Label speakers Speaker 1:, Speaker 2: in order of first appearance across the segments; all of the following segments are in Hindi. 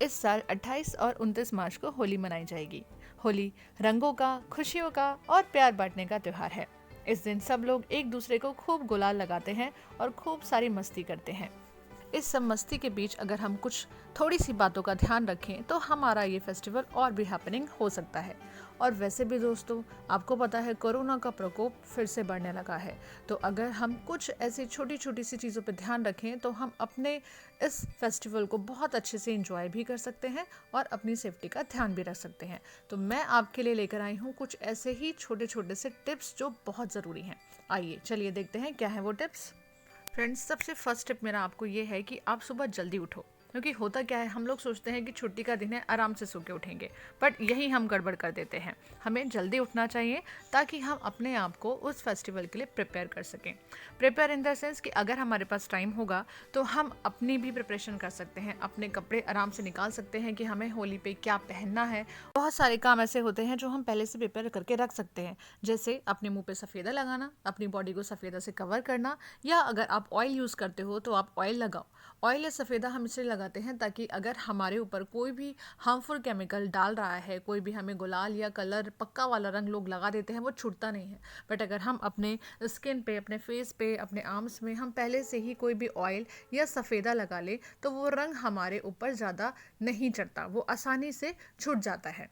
Speaker 1: इस साल 28 और 29 मार्च को होली मनाई जाएगी। होली रंगों का, खुशियों का और प्यार बांटने का त्योहार है। इस दिन सब लोग एक दूसरे को खूब गुलाल लगाते हैं और खूब सारी मस्ती करते हैं। इस सब मस्ती के बीच अगर हम कुछ थोड़ी सी बातों का ध्यान रखें तो हमारा ये फेस्टिवल और भी हैपनिंग हो सकता है। और वैसे भी दोस्तों, आपको पता है कोरोना का प्रकोप फिर से बढ़ने लगा है। तो अगर हम कुछ ऐसी छोटी छोटी सी चीज़ों पर ध्यान रखें तो हम अपने इस फेस्टिवल को बहुत अच्छे से इंजॉय भी कर सकते हैं और अपनी सेफ्टी का ध्यान भी रख सकते हैं। तो मैं आपके लिए लेकर आई हूँ कुछ ऐसे ही छोटे छोटे से टिप्स जो बहुत ज़रूरी हैं। आइए चलिए देखते हैं क्या है वो टिप्स। फ्रेंड्स, सबसे फर्स्ट टिप मेरा आपको ये है कि आप सुबह जल्दी उठो। क्योंकि होता क्या है, हम लोग सोचते हैं कि छुट्टी का दिन है, आराम से सो के उठेंगे, बट यही हम गड़बड़ कर देते हैं। हमें जल्दी उठना चाहिए ताकि हम अपने आप को उस फेस्टिवल के लिए प्रिपेयर कर सकें। प्रिपेयर इन द सेंस कि अगर हमारे पास टाइम होगा तो हम अपनी भी प्रिपरेशन कर सकते हैं, अपने कपड़े आराम से निकाल सकते हैं कि हमें होली पे क्या पहनना है। बहुत सारे काम ऐसे होते हैं जो हम पहले से प्रिपेयर करके रख सकते हैं, जैसे अपने मुंह पे सफ़ेदा लगाना, अपनी बॉडी को सफ़ेदा से कवर करना, या अगर आप ऑयल यूज़ करते हो तो आप ऑयल लगाओ। ऑयल या सफ़ेदा हम इसलिए लगाते हैं ताकि अगर हमारे ऊपर कोई भी हार्मफुल केमिकल डाल रहा है, कोई भी हमें गुलाल या कलर पक्का वाला रंग लोग लगा देते हैं, वो छूटता नहीं है। बट अगर हम अपने स्किन पे, अपने फेस पे, अपने आर्म्स में हम पहले से ही कोई भी ऑयल या सफ़ेदा लगा ले तो वो रंग हमारे ऊपर ज़्यादा नहीं चढ़ता, वो आसानी से छूट जाता है।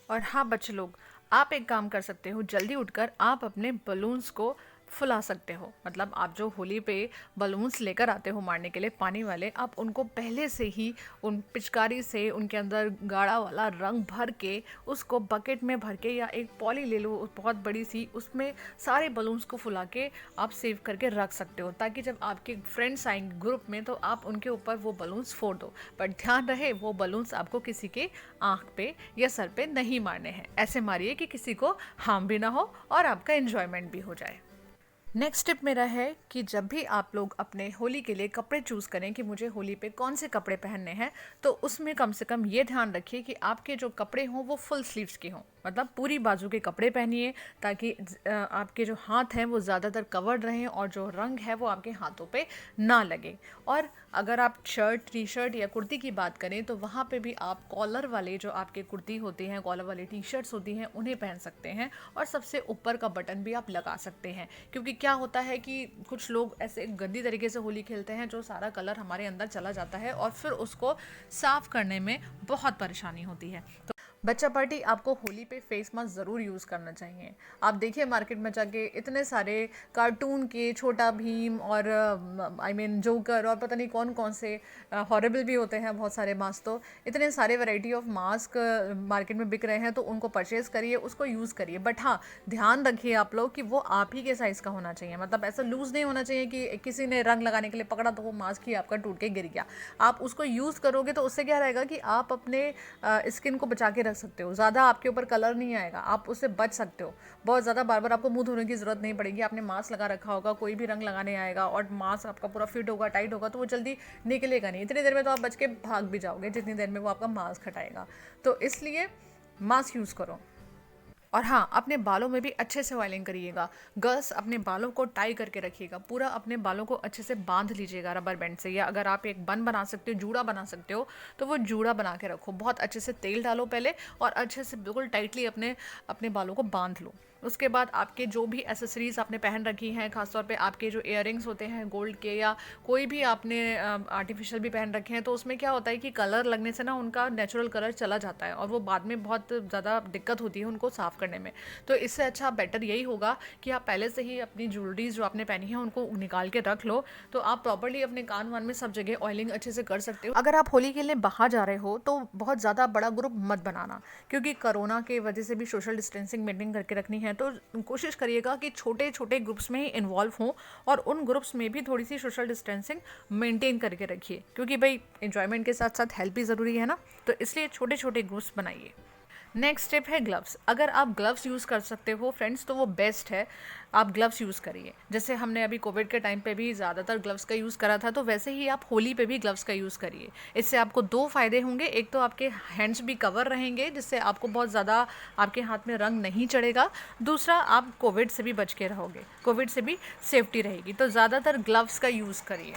Speaker 1: और हाँ बच्चे लोग, आप एक काम कर सकते हो, जल्दी उठकर आप अपने बलून्स को फुला सकते हो। मतलब आप जो होली पे बलून्स लेकर आते हो मारने के लिए पानी वाले, आप उनको पहले से ही उन पिचकारी से उनके अंदर गाढ़ा वाला रंग भर के उसको बकेट में भर के, या एक पॉली ले लो बहुत बड़ी सी, उसमें सारे बलून्स को फुला के आप सेव करके रख सकते हो, ताकि जब आपके फ्रेंड्स आएंगे ग्रुप में तो आप उनके ऊपर वो बलून्स फोड़ दो। बट ध्यान रहे वो बलून्स आपको किसी के आँख पे या सर पे नहीं मारने हैं। ऐसे मारिए कि किसी को हार्म भी ना हो और आपका एंजॉयमेंट भी हो जाए। नेक्स्ट टिप मेरा है कि जब भी आप लोग अपने होली के लिए कपड़े चूज़ करें कि मुझे होली पे कौन से कपड़े पहनने हैं, तो उसमें कम से कम ये ध्यान रखिए कि आपके जो कपड़े हों वो फुल स्लीव्स के हों। मतलब पूरी बाजू के कपड़े पहनिए ताकि आपके जो हाथ हैं वो ज़्यादातर कवर्ड रहें और जो रंग है वो आपके हाथों पे ना लगे। और अगर आप शर्ट, टी शर्ट या कुर्ती की बात करें तो वहाँ पे भी आप कॉलर वाले जो आपके कुर्ती होती हैं, कॉलर वाली टी शर्ट्स होती हैं, उन्हें पहन सकते हैं। और सबसे ऊपर का बटन भी आप लगा सकते हैं, क्योंकि क्या होता है कि कुछ लोग ऐसे गंदी तरीके से होली खेलते हैं जो सारा कलर हमारे अंदर चला जाता है और फिर उसको साफ करने में बहुत परेशानी होती है। तो बच्चा पार्टी, आपको होली पे फेस मास्क ज़रूर यूज़ करना चाहिए। आप देखिए मार्केट में जाके इतने सारे कार्टून के छोटा भीम और जोकर और पता नहीं कौन कौन से हॉरेबल भी होते हैं बहुत सारे मास्क। तो इतने सारे वैरायटी ऑफ मास्क मार्केट में बिक रहे हैं, तो उनको परचेज़ करिए, उसको यूज़ करिए। बट हाँ, ध्यान रखिए आप लोग कि वो आप ही के साइज़ का होना चाहिए। मतलब ऐसा लूज़ नहीं होना चाहिए कि किसी ने रंग लगाने के लिए पकड़ा तो वो मास्क ही आपका टूट के गिर गया। आप उसको यूज़ करोगे तो उससे क्या रहेगा कि आप अपने स्किन को बचा के रख सकते हो, ज़्यादा आपके ऊपर कलर नहीं आएगा, आप उससे बच सकते हो। बहुत ज़्यादा बार बार आपको मुंह धोने की ज़रूरत नहीं पड़ेगी। आपने मास्क लगा रखा होगा, कोई भी रंग लगाने आएगा और मास्क आपका पूरा फिट होगा, टाइट होगा, तो वो जल्दी निकलेगा नहीं। इतनी देर में तो आप बच के भाग भी जाओगे जितनी देर में वो आपका मास्क हटाएगा। तो इसलिए मास्क यूज़ करो। और हाँ, अपने बालों में भी अच्छे से ऑयलिंग करिएगा। गर्ल्स, अपने बालों को टाई करके रखिएगा, पूरा अपने बालों को अच्छे से बांध लीजिएगा रबर बैंड से, या अगर आप एक बन बना सकते हो, जूड़ा बना सकते हो, तो वो जूड़ा बना के रखो। बहुत अच्छे से तेल डालो पहले और अच्छे से बिल्कुल टाइटली अपने अपने बालों को बांध लो। उसके बाद आपके जो भी एसेसरीज़ आपने पहन रखी हैं, खासतौर पे आपके जो इयररिंग्स होते हैं गोल्ड के, या कोई भी आपने आर्टिफिशियल भी पहन रखे हैं, तो उसमें क्या होता है कि कलर लगने से ना उनका नेचुरल कलर चला जाता है और वो बाद में बहुत ज़्यादा दिक्कत होती है उनको साफ़ करने में। तो इससे अच्छा बेटर यही होगा कि आप पहले से ही अपनी ज्वेलरीज जो आपने पहनी है उनको निकाल के रख लो, तो आप प्रॉपर्ली अपने कान वान में सब जगह ऑयलिंग अच्छे से कर सकते हो। अगर आप होली खेलने बाहर जा रहे हो तो बहुत ज़्यादा बड़ा ग्रुप मत बनाना, क्योंकि कोरोना के वजह से भी सोशल डिस्टेंसिंग मेंटेन करके रखनी है। तो कोशिश करिएगा कि छोटे छोटे ग्रुप्स में ही इन्वॉल्व हों और उन ग्रुप्स में भी थोड़ी सी सोशल डिस्टेंसिंग मेंटेन करके रखिए, क्योंकि भाई एंजॉयमेंट के साथ साथ हेल्प भी ज़रूरी है ना। तो इसलिए छोटे छोटे ग्रुप्स बनाइए। नेक्स्ट स्टेप है ग्लव्स। अगर आप ग्लव्स यूज़ कर सकते हो फ्रेंड्स तो वो बेस्ट है, आप ग्लव्स यूज़ करिए। जैसे हमने अभी कोविड के टाइम पे भी ज़्यादातर ग्लव्स का यूज़ करा था, तो वैसे ही आप होली पे भी ग्लव्स का यूज़ करिए। इससे आपको दो फ़ायदे होंगे, एक तो आपके हैंड्स भी कवर रहेंगे जिससे आपको बहुत ज़्यादा आपके हाथ में रंग नहीं चढ़ेगा, दूसरा आप कोविड से भी बच के रहोगे, कोविड से भी सेफ्टी रहेगी। तो ज़्यादातर ग्लव्स का यूज़ करिए।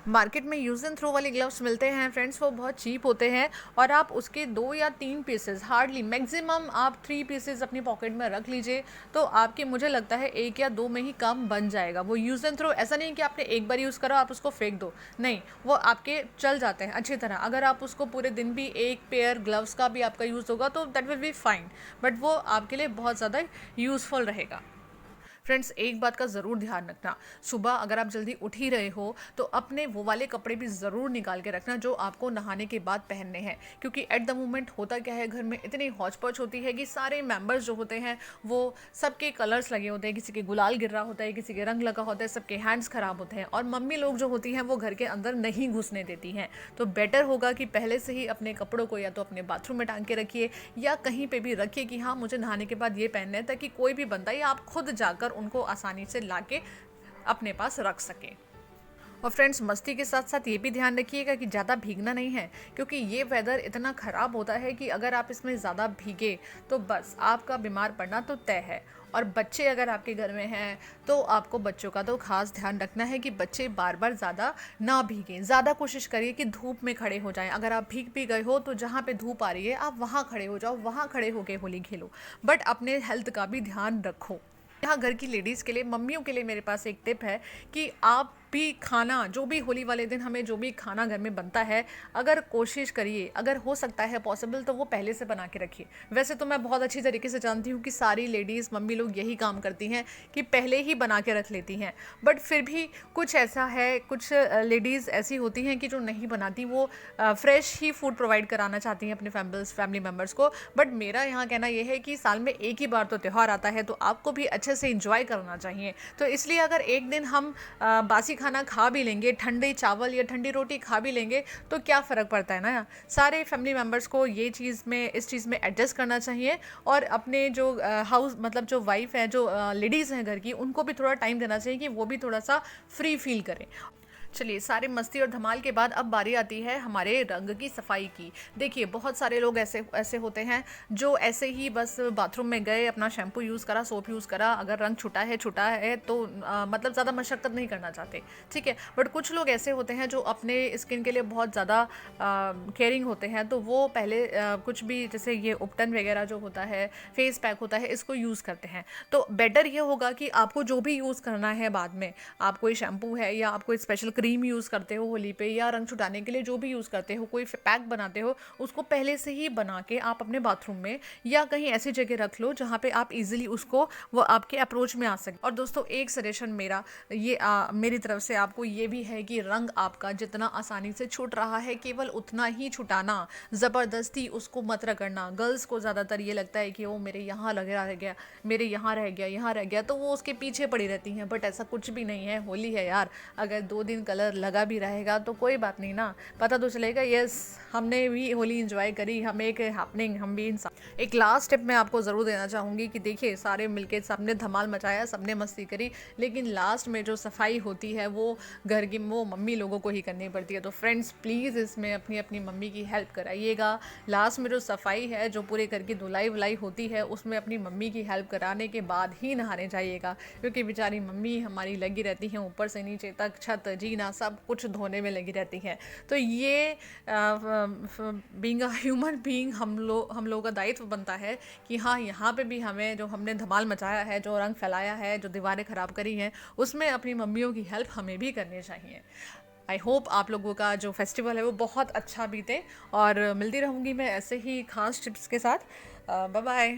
Speaker 1: मार्केट में यूज़ एंड थ्रो वाले ग्लव्स मिलते हैं फ्रेंड्स, वो बहुत चीप होते हैं और आप उसके 2 या 3 पीसेस, हार्डली मैक्सिमम आप 3 पीसेस अपनी पॉकेट में रख लीजिए, तो आपके मुझे लगता है 1 या 2 में ही काम बन जाएगा। वो यूज़ एंड थ्रो ऐसा नहीं है कि आपने एक बार यूज़ करा आप उसको फेंक दो, नहीं, वो आपके चल जाते हैं अच्छी तरह। अगर आप उसको पूरे दिन भी एक पेयर ग्लव्स का भी आपका यूज़ होगा तो that will be fine, but वो आपके लिए बहुत ज़्यादा यूज़फुल रहेगा। फ्रेंड्स, एक बात का ज़रूर ध्यान रखना, सुबह अगर आप जल्दी उठ ही रहे हो तो अपने वो वाले कपड़े भी ज़रूर निकाल के रखना जो आपको नहाने के बाद पहनने हैं, क्योंकि एट द मोमेंट होता क्या है, घर में इतनी हौच पौच होती है कि सारे मेंबर्स जो होते हैं वो सबके कलर्स लगे होते हैं, किसी के गुलाल गिर रहा होता है, किसी के रंग लगा होता है, सबके हैंड्स ख़राब होते हैं और मम्मी लोग जो होती हैं वो घर के अंदर नहीं घुसने देती हैं। तो बेटर होगा कि पहले से ही अपने कपड़ों को या तो अपने बाथरूम में टांग के रखिए या कहीं पे भी रखिए कि हाँ, मुझे नहाने के बाद ये पहनना है, ताकि कोई भी बंदा या आप खुद जाकर उनको आसानी से लाके अपने पास रख सकें। और फ्रेंड्स, मस्ती के साथ साथ ये भी ध्यान रखिएगा कि ज़्यादा भीगना नहीं है, क्योंकि ये वेदर इतना ख़राब होता है कि अगर आप इसमें ज़्यादा भीगे तो बस आपका बीमार पड़ना तो तय है। और बच्चे अगर आपके घर में हैं तो आपको बच्चों का तो खास ध्यान रखना है कि बच्चे बार बार ज़्यादा ना भीगें। ज़्यादा कोशिश करिए कि धूप में खड़े हो जाएं। अगर आप भीग भी गए हो तो जहाँ पे धूप आ रही है आप वहाँ खड़े हो जाओ, वहाँ खड़े होके होली खेलो, बट अपने हेल्थ का भी ध्यान रखो। यहाँ घर की लेडीज़ के लिए, मम्मियों के लिए मेरे पास एक टिप है कि आप भी खाना, जो भी होली वाले दिन हमें जो भी खाना घर में बनता है, अगर कोशिश करिए, अगर हो सकता है पॉसिबल, तो वो पहले से बना के रखिए। वैसे तो मैं बहुत अच्छी तरीके से जानती हूँ कि सारी लेडीज़, मम्मी लोग यही काम करती हैं कि पहले ही बना के रख लेती हैं, बट फिर भी कुछ ऐसा है, कुछ लेडीज़ ऐसी होती हैं कि जो नहीं बनाती, वो फ्रेश ही फूड प्रोवाइड कराना चाहती हैं अपने फैमिली मेम्बर्स को। बट मेरा यहाँ कहना यह है कि साल में एक ही बार तो त्यौहार आता है, तो आपको भी अच्छे से इंजॉय करना चाहिए। तो इसलिए अगर एक दिन हम बासी खाना खा भी लेंगे, ठंडे चावल या ठंडी रोटी खा भी लेंगे, तो क्या फ़र्क पड़ता है ना। सारे फैमिली मेम्बर्स को ये चीज़ में, इस चीज़ में एडजस्ट करना चाहिए और अपने जो हाउस मतलब जो वाइफ है, जो लेडीज़ हैं घर की, उनको भी थोड़ा टाइम देना चाहिए कि वो भी थोड़ा सा फ्री फील करें। चलिए, सारे मस्ती और धमाल के बाद अब बारी आती है हमारे रंग की सफाई की। देखिए, बहुत सारे लोग ऐसे ऐसे होते हैं जो ऐसे ही बस बाथरूम में गए, अपना शैम्पू यूज़ करा, सोप यूज़ करा, अगर रंग छुटा है तो मतलब ज़्यादा मशक्क़त नहीं करना चाहते, ठीक है। बट कुछ लोग ऐसे होते हैं जो अपने स्किन के लिए बहुत ज़्यादा केयरिंग होते हैं, तो वो पहले कुछ भी, जैसे ये उपटन वगैरह जो होता है, फेस पैक होता है, इसको यूज़ करते हैं। तो बेटर ये होगा कि आपको जो भी यूज़ करना है बाद में, आप कोई शैम्पू है या आप कोई स्पेशल क्रीम यूज़ करते हो होली पे, या रंग छुटाने के लिए जो भी यूज़ करते हो, कोई पैक बनाते हो, उसको पहले से ही बना के आप अपने बाथरूम में या कहीं ऐसी जगह रख लो जहाँ पे आप इजीली उसको, वो आपके अप्रोच में आ सके। और दोस्तों, एक सजेशन मेरा ये मेरी तरफ से आपको ये भी है कि रंग आपका जितना आसानी से छूट रहा है, केवल उतना ही छुटाना, ज़बरदस्ती उसको मत रगड़ना। गर्ल्स को ज़्यादातर ये लगता है कि वो मेरे यहाँ लगे रह गया, मेरे यहाँ रह गया, यहाँ रह गया, तो वो उसके पीछे पड़ी रहती हैं। बट ऐसा कुछ भी नहीं है, होली है यार, अगर 2 दिन कलर लगा भी रहेगा तो कोई बात नहीं ना, पता तो चलेगा यस हमने भी होली एंजॉय करी, हम एक हैपनिंग, हम भी इंसान। एक लास्ट टिप मैं आपको ज़रूर देना चाहूँगी कि देखिए, सारे मिलके सबने धमाल मचाया, सबने मस्ती करी, लेकिन लास्ट में जो सफाई होती है वो घर की, वो मम्मी लोगों को ही करनी पड़ती है। तो फ्रेंड्स, प्लीज़ इसमें अपनी अपनी मम्मी की हेल्प कराइएगा। लास्ट में जो सफाई है, जो पूरे घर की धुलाई वुलाई होती है, उसमें अपनी मम्मी की हेल्प कराने के बाद ही नहाने जाइएगा, क्योंकि बेचारी मम्मी हमारी लगी रहती हैं ऊपर से नीचे तक, छत जीना सब कुछ धोने में लगी रहती हैं। तो ये बीइंग अ ह्यूमन बीइंग हम लोगों का दायित्व बनता है कि हाँ, यहाँ पे भी हमें, जो हमने धमाल मचाया है, जो रंग फैलाया है, जो दीवारें ख़राब करी हैं, उसमें अपनी मम्मियों की हेल्प हमें भी करनी चाहिए। आई होप आप लोगों का जो फेस्टिवल है वो बहुत अच्छा बीते, और मिलती रहूँगी मैं ऐसे ही खास टिप्स के साथ। Bye bye.